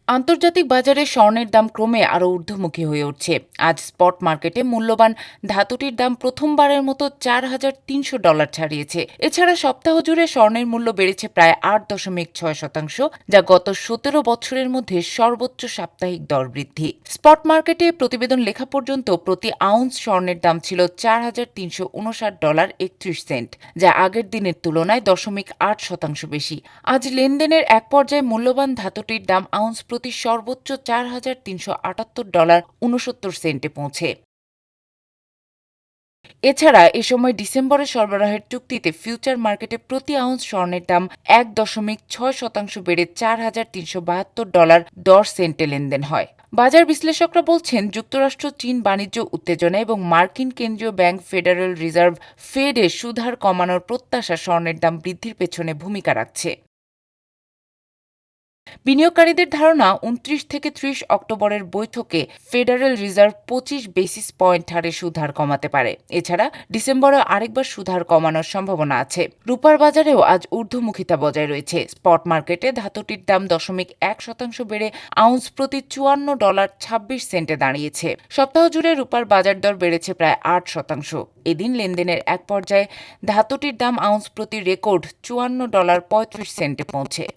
আন্তর্জাতিক বাজারে স্বর্ণের দাম ক্রমে আরও ঊর্ধ্বমুখী হয়ে উঠছে। আজ স্পট মার্কেটে মূল্যবান ধাতুটির দাম প্রথমবারের মতো $4,300 ছাড়িয়েছে। এছাড়া সপ্তাহ জুড়ে স্বর্ণের মূল্য বেড়েছে প্রায় 8.6%, যা গত 17 বছরের মধ্যে সর্বোচ্চ সাপ্তাহিক দর বৃদ্ধি। স্পট মার্কেটে প্রতিবেদন লেখা পর্যন্ত প্রতি আউন্স স্বর্ণের দাম ছিল $4,359.31, যা আগের দিনের তুলনায় 0.8% বেশি। আজ লেনদেনের এক পর্যায়ে মূল্যবান ধাতুটির দাম আউন্স প্রতি সর্বোচ্চ $4,378.69 পৌঁছে। এছাড়া এ সময় ডিসেম্বরে সরবরাহের চুক্তিতে ফিউচার মার্কেটে প্রতি আউন্স স্বর্ণের দাম 1.6% বেড়ে $4,372.10 লেনদেন হয়। বাজার বিশ্লেষকরা বলছেন, যুক্তরাষ্ট্র চীন বাণিজ্য উত্তেজনা এবং মার্কিন কেন্দ্রীয় ব্যাংক ফেডারেল রিজার্ভ ফেডের সুদহার কমানোর প্রত্যাশা স্বর্ণের দাম বৃদ্ধির পেছনে ভূমিকা রাখছে। বিনিয়োগকারীদের ধারণা, 29 থেকে 30 অক্টোবরের বৈঠকে ফেডারেল রিজার্ভ 25 বেসিস পয়েন্ট হারে সুদহার কমাতে পারে। এছাড়া ডিসেম্বরে আরেকবার সুদহার কমানোর সম্ভাবনা আছে। রূপার বাজারেও আজ ঊর্ধ্বমুখিতা বজায় রয়েছে। স্পট মার্কেটে ধাতুটির দাম 0.1% বেড়ে আউন্স প্রতি $54.26 দাঁড়িয়েছে। সপ্তাহ জুড়ে রূপার বাজার দর বেড়েছে প্রায় 8%। এদিন লেনদেনের এক পর্যায়ে ধাতুটির দাম আউন্স প্রতি রেকর্ড $54.35 পৌঁছে।